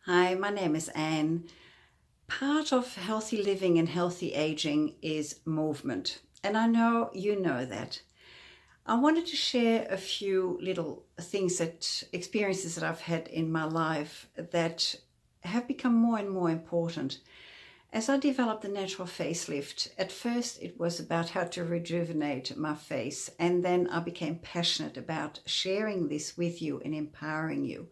Hi, my name is Anne. Part of healthy living and healthy aging is movement, and I know you know that. I wanted to share a few little experiences that I've had in my life that have become more and more important. As I developed the natural facelift, at first it was about how to rejuvenate my face, and then I became passionate about sharing this with you and empowering you.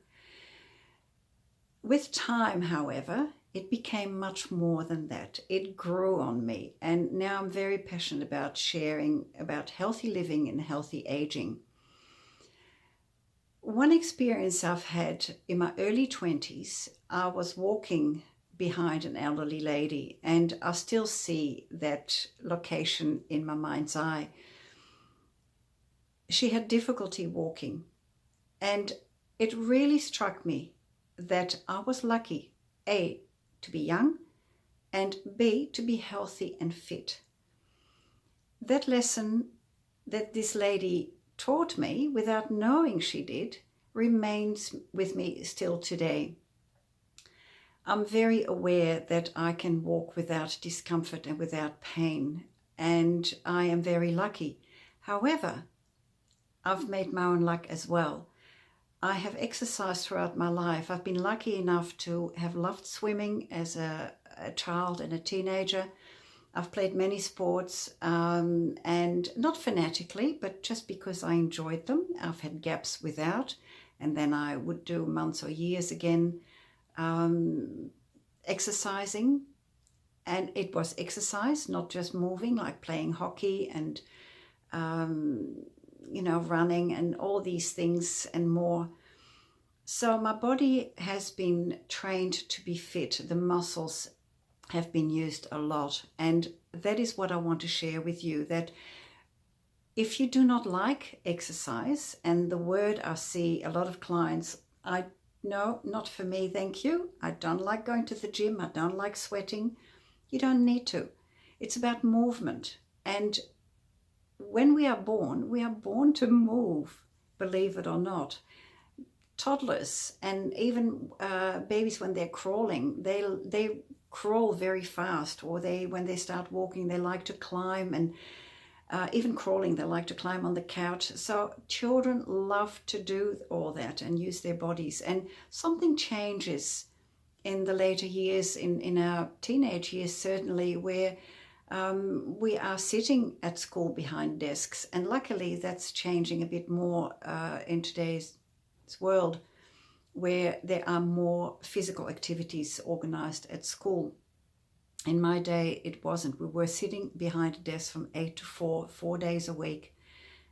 With time, however, it became much more than that. It grew on me, and now I'm very passionate about sharing about healthy living and healthy aging. One experience I've had in my early 20s, I was walking behind an elderly lady, and I still see that location in my mind's eye. She had difficulty walking, and it really struck me that I was lucky, A, to be young, and B, to be healthy and fit. That lesson that this lady taught me without knowing she did remains with me still today. I'm very aware that I can walk without discomfort and without pain, and I am very lucky. However, I've made my own luck as well. I have exercised throughout my life. I've been lucky enough to have loved swimming as a child and a teenager. I've played many sports, and not fanatically, but just because I enjoyed them. I've had gaps without, and then I would do months or years again exercising. And it was exercise, not just moving, like playing hockey and running and all these things and more. So my body has been trained to be fit. The muscles have been used a lot. And that is what I want to share with you, that if you do not like exercise, and the word I see a lot of clients, no, not for me, thank you. I don't like going to the gym. I don't like sweating. You don't need to. It's about movement. And when we are born to move, believe it or not. Toddlers and even babies, when they're crawling, they crawl very fast, or when they start walking, they like to climb, and even crawling, they like to climb on the couch. So children love to do all that and use their bodies. And something changes in the later years, in our teenage years certainly, where we are sitting at school behind desks, and luckily that's changing a bit more in today's world, where there are more physical activities organized at school. In my day, it wasn't. We were sitting behind a desk from 8 to 4, 4 days a week,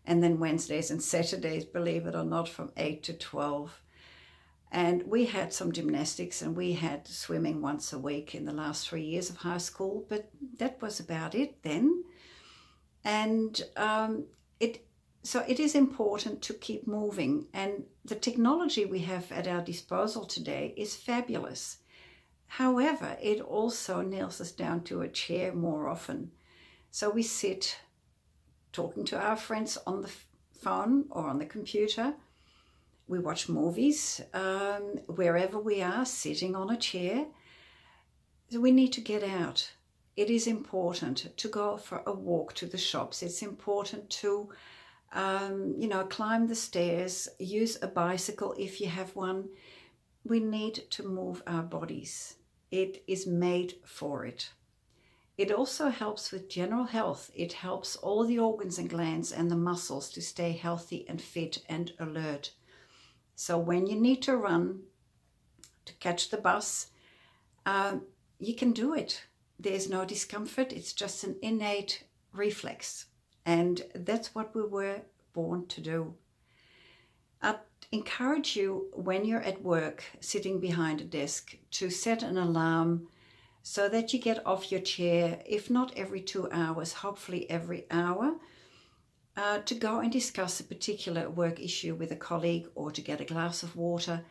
and then Wednesdays and Saturdays, believe it or not, from 8 to 12. And we had some gymnastics, and we had swimming once a week in the last 3 years of high school, but that was about it then. And so it is important to keep moving, and the technology we have at our disposal today is fabulous. However, it also nails us down to a chair more often. So we sit talking to our friends on the phone or on the computer. We watch movies wherever we are, sitting on a chair. So we need to get out. It is important to go for a walk to the shops. It's important to climb the stairs, use a bicycle if you have one. We need to move our bodies. It is made for it. It also helps with general health. It helps all the organs and glands and the muscles to stay healthy and fit and alert. So when you need to run to catch the bus, you can do it. There's no discomfort. It's just an innate reflex. And that's what we were born to do. I'd encourage you, when you're at work, sitting behind a desk, to set an alarm so that you get off your chair, if not every 2 hours, hopefully every hour, to go and discuss a particular work issue with a colleague, or to get a glass of water,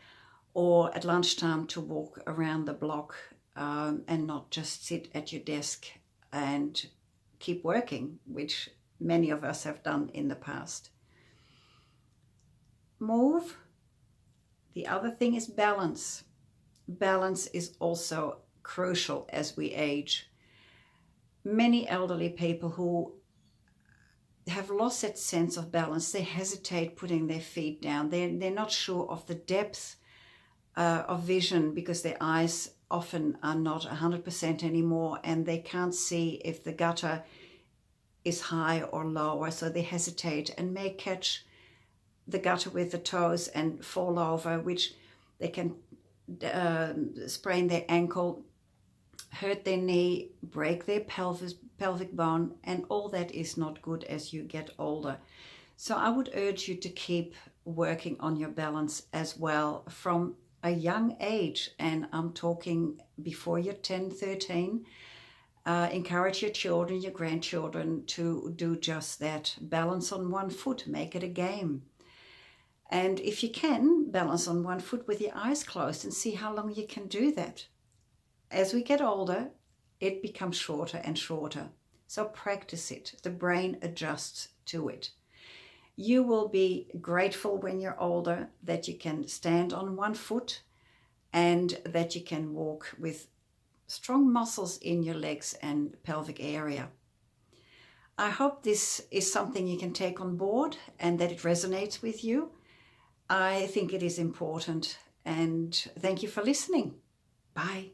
or at lunchtime to walk around the block and not just sit at your desk and keep working, which many of us have done in the past. Move. The other thing is balance. balance is also crucial as we age. Many elderly people who have lost that sense of balance, they hesitate putting their feet down. They're not sure of the depth of vision because their eyes often are not 100% anymore, and they can't see if the gutter is high or lower, so they hesitate and may catch the gutter with the toes and fall over, which they can sprain their ankle, hurt their knee, break their pelvic bone, and all that is not good as you get older. So I would urge you to keep working on your balance as well from a young age, and I'm talking before you're 10, 13. Encourage your children, your grandchildren to do just that. Balance on one foot, make it a game. And if you can, balance on one foot with your eyes closed and see how long you can do that. As we get older, it becomes shorter and shorter. So practice it. The brain adjusts to it. You will be grateful when you're older that you can stand on one foot and that you can walk with strong muscles in your legs and pelvic area. I hope this is something you can take on board and that it resonates with you. I think it is important, and thank you for listening. Bye.